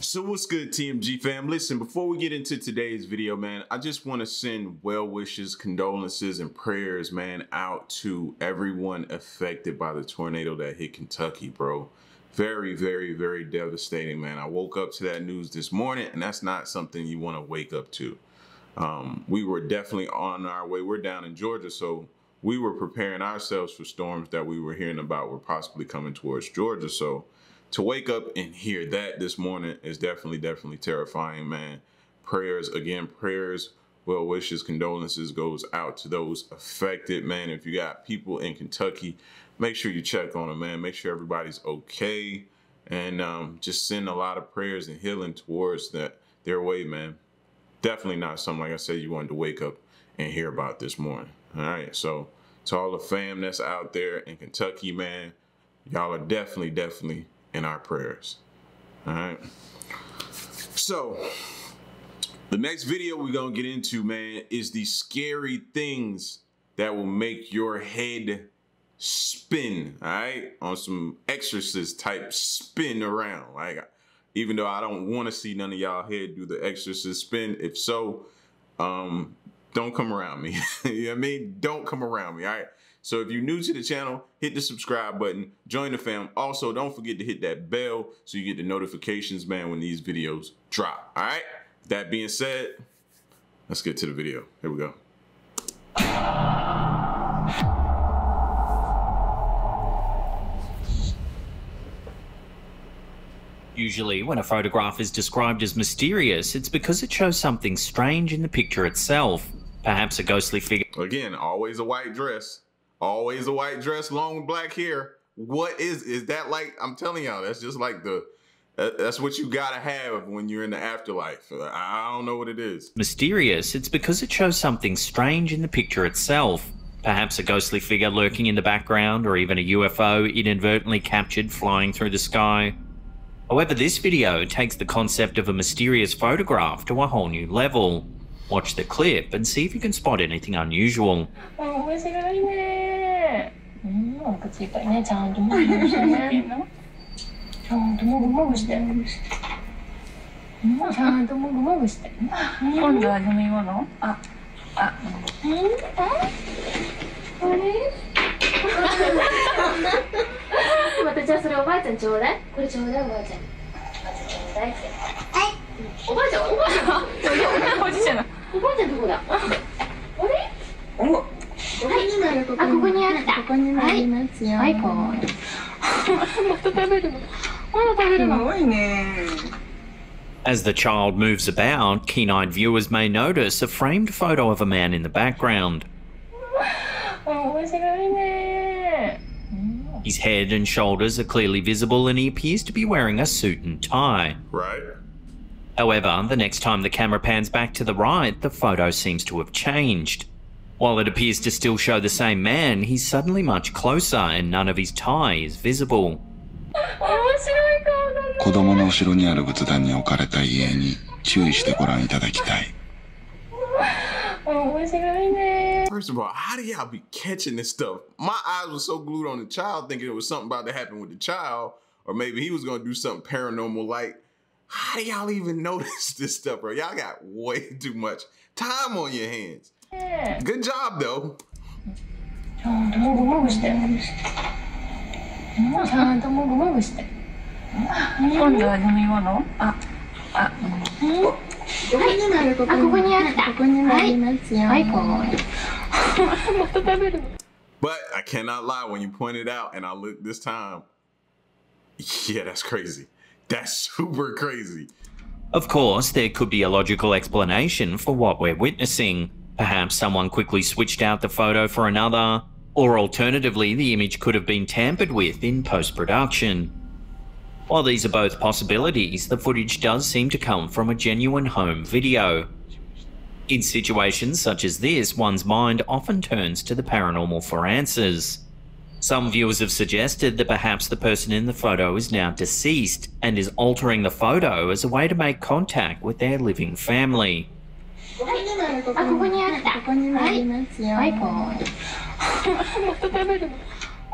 So what's good, TMG fam? Listen, before we get into today's video, man, I just want to send well wishes, condolences, and prayers, man, out to everyone affected by the tornado that hit Kentucky, bro. Very, very, very devastating, man. I woke up to that news this morning, and that's not something you want to wake up to. We were definitely on our way. We're down in Georgia, so we were preparing ourselves for storms that we were hearing about were possibly coming towards Georgia. So to wake up and hear that this morning is definitely terrifying, man. Prayers, again, prayers, well wishes, condolences goes out to those affected, man. If you got people in Kentucky, make sure you check on them, man. Make sure everybody's okay, and just send a lot of prayers and healing towards their way, man. Definitely not something, like I said, you wanted to wake up and hear about this morning. All right, so to all the fam that's out there in Kentucky, man, y'all are definitely in our prayers. All right. So the next video we're gonna get into, man, is the scary things that will make your head spin. All right, on some exorcist type spin around. Like, even though I don't want to see none of y'all head do the exorcist spin, if so, don't come around me. You know what I mean? Don't come around me. All right. So if you're new to the channel, hit the subscribe button, join the fam. Also, don't forget to hit that bell so you get the notifications, man, when these videos drop. All right. That being said, let's get to the video. Here we go. Usually, when a photograph is described as mysterious, it's because it shows something strange in the picture itself. Perhaps a ghostly figure. Again, always a white dress. Always a white dress, long with black hair. What is that like? I'm telling y'all, that's just like that's what you gotta have when you're in the afterlife. I don't know what it is. Mysterious, it's because it shows something strange in the picture itself. Perhaps a ghostly figure lurking in the background, or even a UFO inadvertently captured flying through the sky. However, this video takes the concept of a mysterious photograph to a whole new level. Watch the clip and see if you can spot anything unusual. As the child moves about, keen-eyed viewers may notice a framed photo of a man in the background. His head and shoulders are clearly visible, and he appears to be wearing a suit and tie. Right. However, the next time the camera pans back to the right, the photo seems to have changed. While it appears to still show the same man, he's suddenly much closer and none of his tie is visible. First of all, how do y'all be catching this stuff? My eyes were so glued on the child, thinking it was something about to happen with the child, or maybe he was gonna do something paranormal. Like, how do y'all even notice this stuff, bro? Y'all got way too much time on your hands. Good job, though. But I cannot lie, when you point it out and I look this time, yeah, that's crazy. That's super crazy. Of course, there could be a logical explanation for what we're witnessing. Perhaps someone quickly switched out the photo for another, or alternatively, the image could have been tampered with in post-production. While these are both possibilities, the footage does seem to come from a genuine home video. In situations such as this, one's mind often turns to the paranormal for answers. Some viewers have suggested that perhaps the person in the photo is now deceased and is altering the photo as a way to make contact with their living family.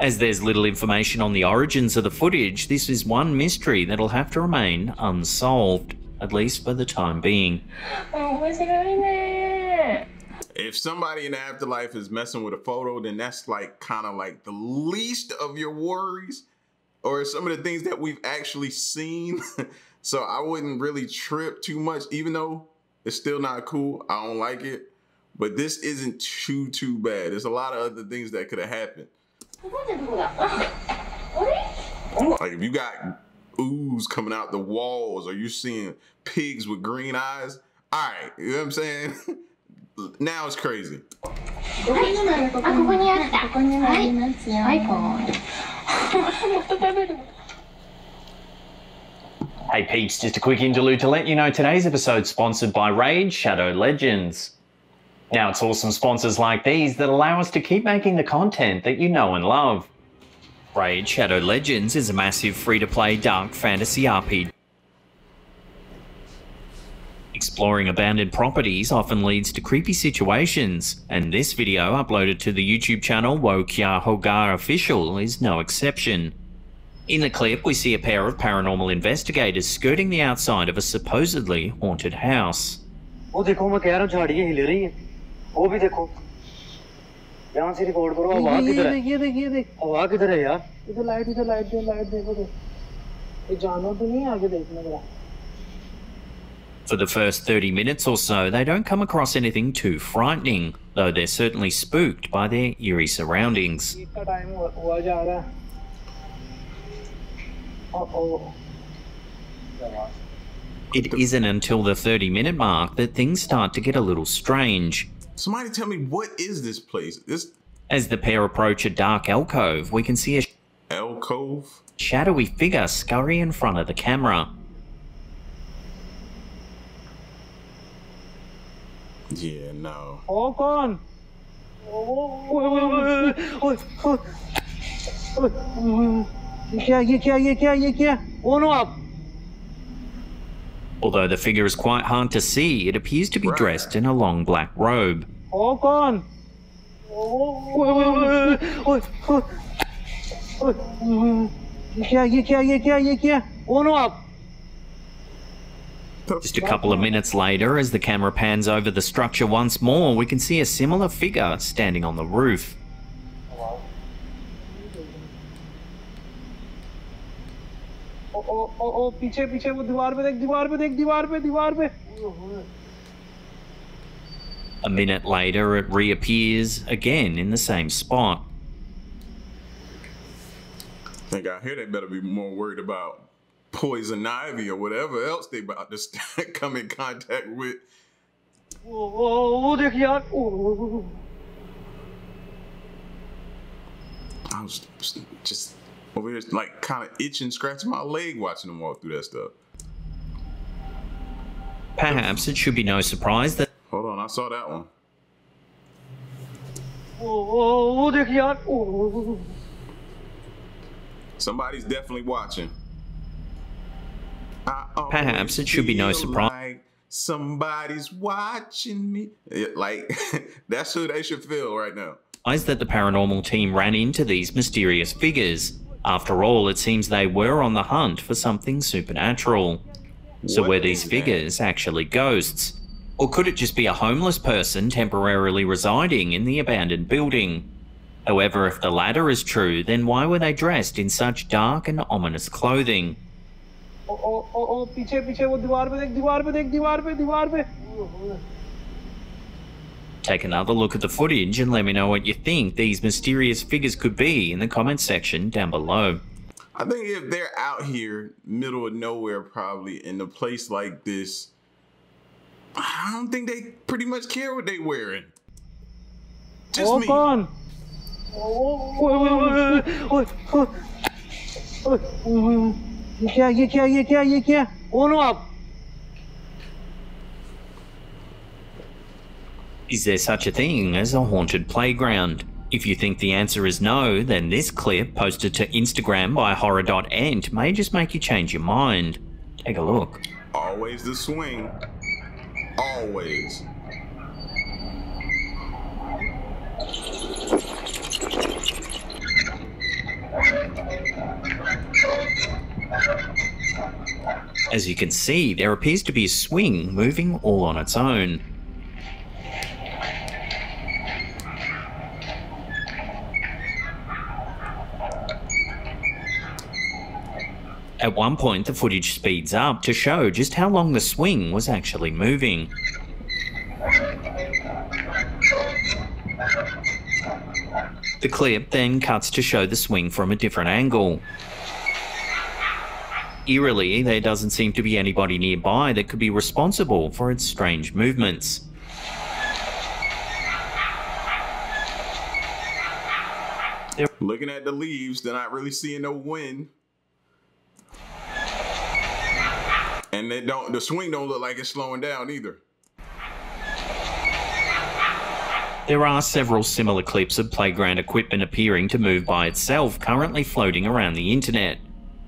As there's little information on the origins of the footage, this is one mystery that'll have to remain unsolved, at least for the time being. If somebody in the afterlife is messing with a photo, then that's like kind of like the least of your worries, or some of the things that we've actually seen. So I wouldn't really trip too much, even though it's still not cool. I don't like it, but this isn't too bad. There's a lot of other things that could have happened. Like if you got ooze coming out the walls, or you're seeing pigs with green eyes, all right, you know what I'm saying? Now it's crazy. Hey peeps, just a quick interlude to let you know today's episode is sponsored by Raid Shadow Legends. Now it's awesome sponsors like these that allow us to keep making the content that you know and love. Raid Shadow Legends is a massive free-to-play dark fantasy RPG. Exploring abandoned properties often leads to creepy situations, and this video, uploaded to the YouTube channel Wokya Hogar Official, is no exception. In the clip, we see a pair of paranormal investigators skirting the outside of a supposedly haunted house. For the first 30 minutes or so, they don't come across anything too frightening, though they're certainly spooked by their eerie surroundings. It isn't until the 30-minute mark that things start to get a little strange. Somebody tell me, what is this place? As the pair approach a dark alcove, we can see a alcove? Shadowy figure scurry in front of the camera. Yeah, no. Oh, gone. Although the figure is quite hard to see, it appears to be dressed in a long black robe. Oh, gone. Just a couple of minutes later, as the camera pans over the structure once more, we can see a similar figure standing on the roof. A minute later, it reappears again in the same spot. I think out here they better be more worried about poison ivy or whatever else they about to come in contact with. I was just over here like kind of itching, scratching my leg watching them walk through that stuff. Perhaps it should be no surprise that... Hold on, I saw that one. Somebody's definitely watching. Perhaps it should be no surprise. Like somebody's watching me. Like, that's who they should feel right now. That the paranormal team ran into these mysterious figures. After all, it seems they were on the hunt for something supernatural. So were these figures actually ghosts? Or could it just be a homeless person temporarily residing in the abandoned building? However, if the latter is true, then why were they dressed in such dark and ominous clothing? Take another look at the footage and let me know what you think these mysterious figures could be in the comment section down below. I think if they're out here, middle of nowhere probably, in a place like this, I don't think they pretty much care what they wearing. Just me. Gone. Is there such a thing as a haunted playground? If you think the answer is no, then this clip, posted to Instagram by horror.ent, may just make you change your mind. Take a look. Always the swing. Always. As you can see, there appears to be a swing moving all on its own. At one point, the footage speeds up to show just how long the swing was actually moving. The clip then cuts to show the swing from a different angle. Eerily, there doesn't seem to be anybody nearby that could be responsible for its strange movements. Looking at the leaves, they're not really seeing no wind. And the swing don't look like it's slowing down either. There are several similar clips of playground equipment appearing to move by itself currently floating around the internet.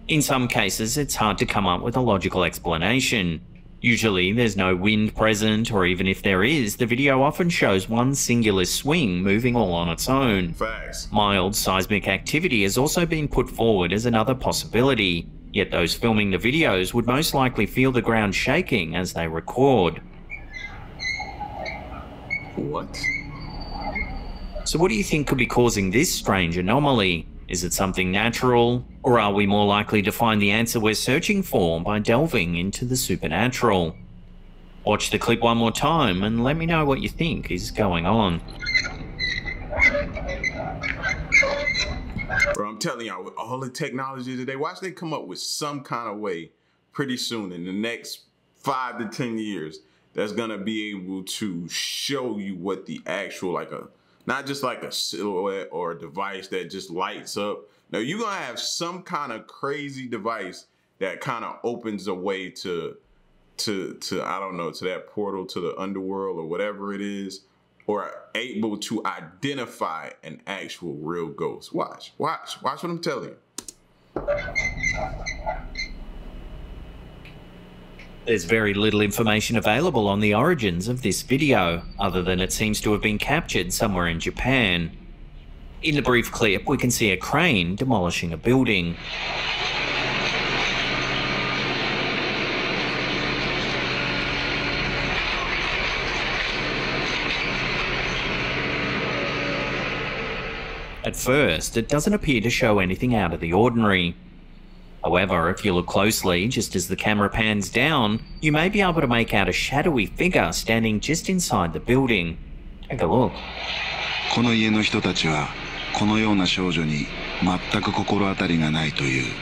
In some cases, it's hard to come up with a logical explanation. Usually, there's no wind present, or even if there is, the video often shows one singular swing moving all on its own. Facts. Mild seismic activity has also been put forward as another possibility, yet those filming the videos would most likely feel the ground shaking as they record. What? So what do you think could be causing this strange anomaly? Is it something natural, or are we more likely to find the answer we're searching for by delving into the supernatural? Watch the clip one more time and let me know what you think is going on. Bro, I'm telling y'all, with all the technology today, watch they come up with some kind of way pretty soon in the next 5 to 10 years that's gonna be able to show you what the actual, not just like a silhouette or a device that just lights up. Now you're gonna have some kind of crazy device that kind of opens a way to I don't know, to that portal to the underworld or whatever it is, or able to identify an actual real ghost. Watch what I'm telling you. There's very little information available on the origins of this video, other than it seems to have been captured somewhere in Japan. In the brief clip, we can see a crane demolishing a building. At first, it doesn't appear to show anything out of the ordinary. However, if you look closely, just as the camera pans down, you may be able to make out a shadowy figure standing just inside the building. Take a look. この家の人たちはこのような少女に全く心当たりがないという。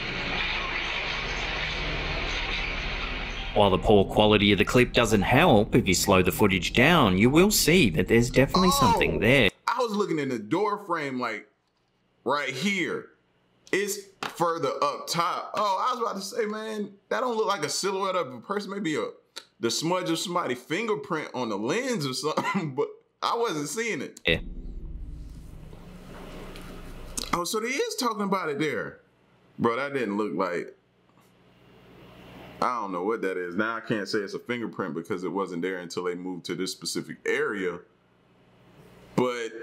While the poor quality of the clip doesn't help, if you slow the footage down, you will see that there's definitely something there. I was looking in the door frame like right here. It's further up top. Oh, I was about to say, man, that don't look like a silhouette of a person. Maybe the smudge of somebody's fingerprint on the lens or something, but I wasn't seeing it. Yeah. Oh, so they is talking about it there. Bro, that didn't look like, I don't know what that is. Now I can't say it's a fingerprint because it wasn't there until they moved to this specific area. But,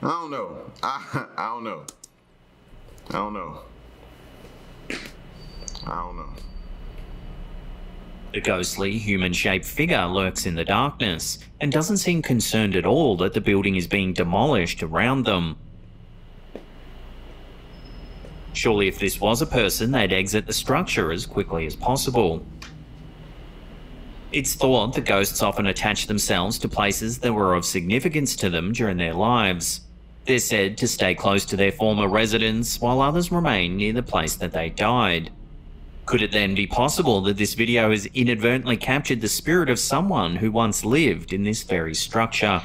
I don't know. I don't know. I don't know. I don't know. The ghostly, human-shaped figure lurks in the darkness and doesn't seem concerned at all that the building is being demolished around them. Surely if this was a person, they'd exit the structure as quickly as possible. It's thought that ghosts often attach themselves to places that were of significance to them during their lives. They're said to stay close to their former residence, while others remain near the place that they died. Could it then be possible that this video has inadvertently captured the spirit of someone who once lived in this very structure?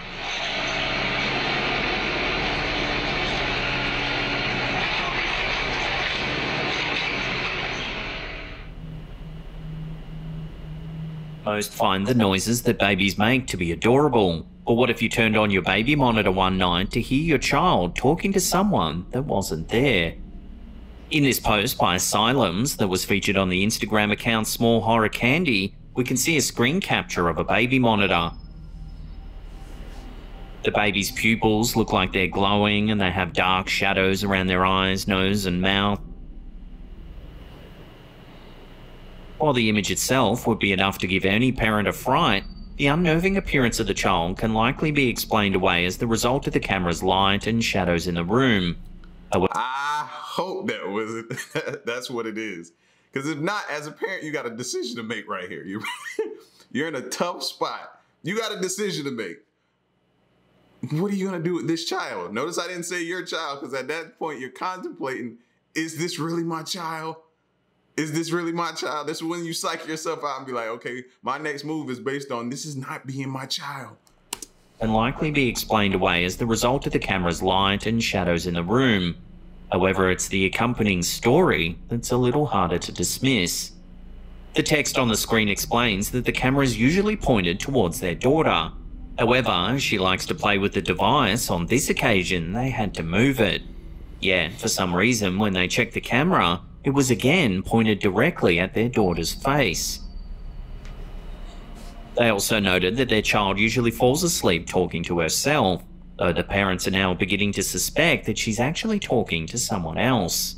Most find the noises that babies make to be adorable. But what if you turned on your baby monitor one night to hear your child talking to someone that wasn't there? In this post by Asylums that was featured on the Instagram account Small Horror Candy, we can see a screen capture of a baby monitor. The baby's pupils look like they're glowing and they have dark shadows around their eyes, nose and mouth. While the image itself would be enough to give any parent a fright, the unnerving appearance of the child can likely be explained away as the result of the camera's light and shadows in the room. I hope that was it. That's what it is. Because if not, as a parent, you got a decision to make right here. You're in a tough spot. You got a decision to make. What are you going to do with this child? Notice I didn't say your child, because at that point you're contemplating, is this really my child? Is this really my child? This is when you psych yourself out and be like, okay, my next move is based on this is not being my child. And likely be explained away as the result of the camera's light and shadows in the room. However, it's the accompanying story that's a little harder to dismiss. The text on the screen explains that the camera is usually pointed towards their daughter. However, as she likes to play with the device, on this occasion they had to move it. Yet, for some reason, when they checked the camera, it was again pointed directly at their daughter's face. They also noted that their child usually falls asleep talking to herself, though the parents are now beginning to suspect that she's actually talking to someone else.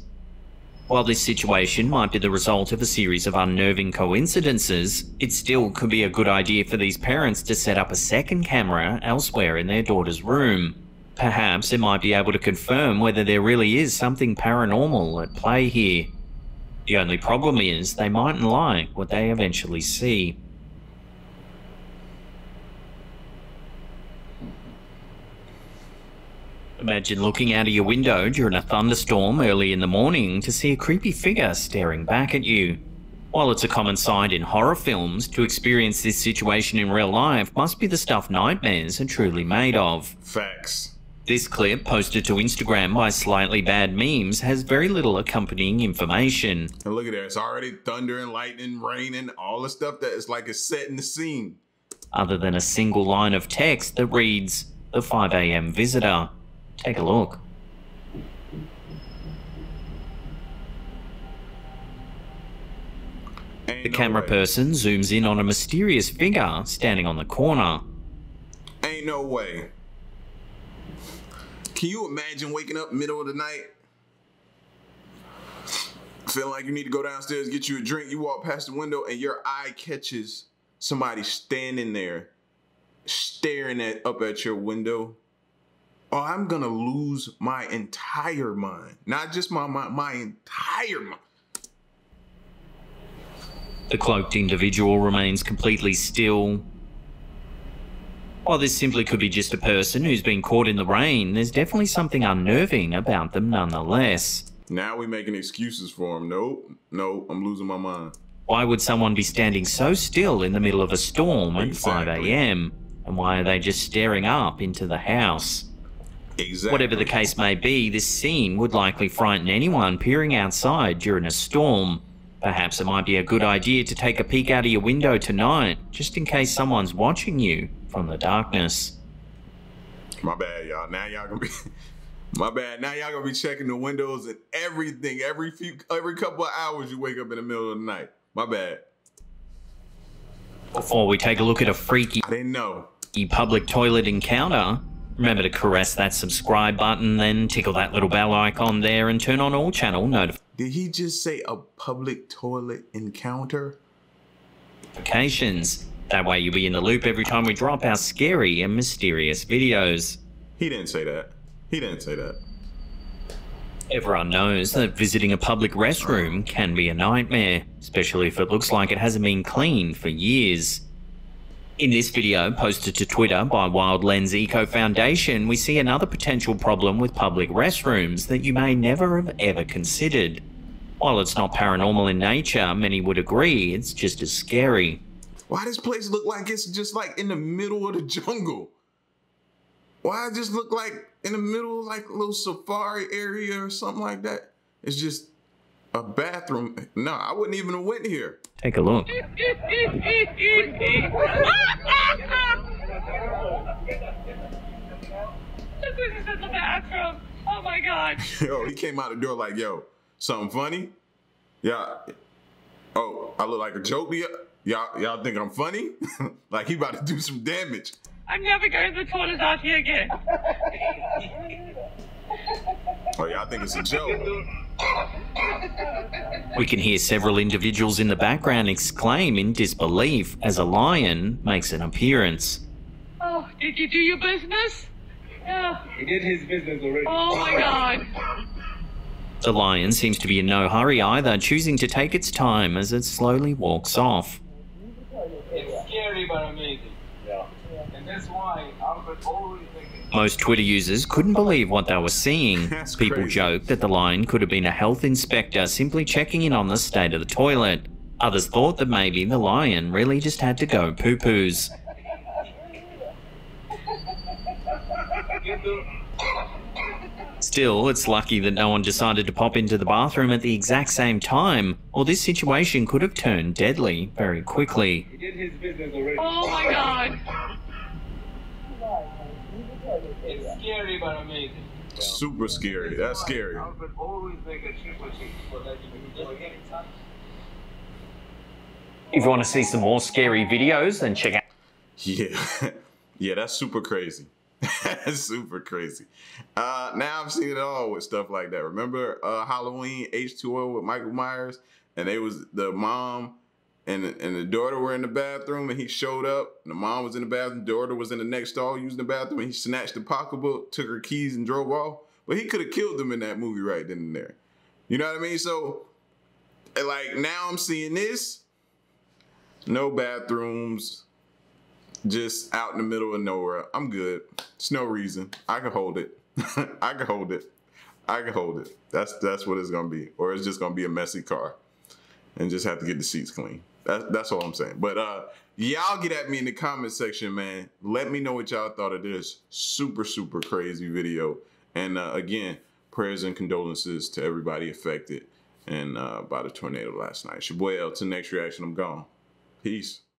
While this situation might be the result of a series of unnerving coincidences, it still could be a good idea for these parents to set up a second camera elsewhere in their daughter's room. Perhaps it might be able to confirm whether there really is something paranormal at play here. The only problem is they mightn't like what they eventually see. Imagine looking out of your window during a thunderstorm early in the morning to see a creepy figure staring back at you. While it's a common sight in horror films, to experience this situation in real life must be the stuff nightmares are truly made of. Facts. This clip, posted to Instagram by Slightly Bad Memes, has very little accompanying information. And look at that, it's already thunder and lightning, raining, all the stuff that is like it's set in the scene. Other than a single line of text that reads, "The 5 a.m. visitor." Take a look. The camera person zooms in on a mysterious figure standing on the corner. Ain't no way. Can you imagine waking up middle of the night? Feel like you need to go downstairs, get you a drink. You walk past the window and your eye catches somebody standing there, staring up at your window. Oh, I'm gonna lose my entire mind. Not just my mind, my entire mind. The cloaked individual remains completely still. While this simply could be just a person who's been caught in the rain, there's definitely something unnerving about them nonetheless. Now we making excuses for him. No, I'm losing my mind. Why would someone be standing so still in the middle of a storm at 5 a.m? And why are they just staring up into the house? Exactly. Whatever the case may be, this scene would likely frighten anyone peering outside during a storm. Perhaps it might be a good idea to take a peek out of your window tonight, just in case someone's watching you from the darkness. My bad, y'all. Now y'all gonna be my bad. Now y'all gonna be checking the windows and everything. Every couple of hours you wake up in the middle of the night. My bad. Before we take a look at a freaky I didn't know. Public toilet encounter, remember to caress that subscribe button, then tickle that little bell icon there and turn on all channel notifications. Did he just say a public toilet encounter? That way you'll be in the loop every time we drop our scary and mysterious videos. He didn't say that. He didn't say that. Everyone knows that visiting a public restroom can be a nightmare, especially if it looks like it hasn't been cleaned for years. In this video, posted to Twitter by Wild Lens Eco Foundation, we see another potential problem with public restrooms that you may never have ever considered. While it's not paranormal in nature, many would agree it's just as scary. Why does this place look like it's just like in the middle of the jungle? Why it just look like in the middle of like a little safari area or something like that? It's just a bathroom. No, I wouldn't even have went here. Take a look. This is in the bathroom. Oh my God. Yo, he came out the door like, yo, something funny? Yeah. Oh, I look like a joke to y'all think I'm funny? Like he about to do some damage. I'm never going to the toilet out here again. Oh, y'all think it's a joke? We can hear several individuals in the background exclaim in disbelief as a lion makes an appearance. Oh, did you do your business? Yeah. He did his business already. Oh my God. The lion seems to be in no hurry either, choosing to take its time as it slowly walks off. It's scary but amazing. Yeah. And that's why Albert always thinking. Most Twitter users couldn't believe what they were seeing. That's People crazy. joked that the lion could have been a health inspector simply checking in on the state of the toilet. Others thought that maybe the lion really just had to go poo-poos. Still, it's lucky that no one decided to pop into the bathroom at the exact same time, or this situation could have turned deadly very quickly. He did his business already. Oh my God. It's scary but amazing. Super scary. That's scary. Albert always make a triple check for that anytime. If you want to see some more scary videos, then check out. Yeah. Yeah, that's super crazy. That's super crazy. Now I've seen it all with stuff like that. Remember Halloween H2O with Michael Myers? And they was the mom and the daughter were in the bathroom, and he showed up, and the mom was in the bathroom, the daughter was in the next stall using the bathroom, and he snatched the pocketbook, took her keys, and drove off. But he could have killed them in that movie right then and there. You know what I mean? So, like, now I'm seeing this. No bathrooms. Just out in the middle of nowhere. I'm good. It's no reason. I can hold it. I can hold it. I can hold it. That's what it's gonna be. Or it's just gonna be a messy car. And just have to get the seats clean. That's all I'm saying. But y'all get at me in the comment section, man. Let me know what y'all thought of this super, super crazy video. And again, prayers and condolences to everybody affected and by the tornado last night. It's your boy L. Till next reaction, I'm gone. Peace.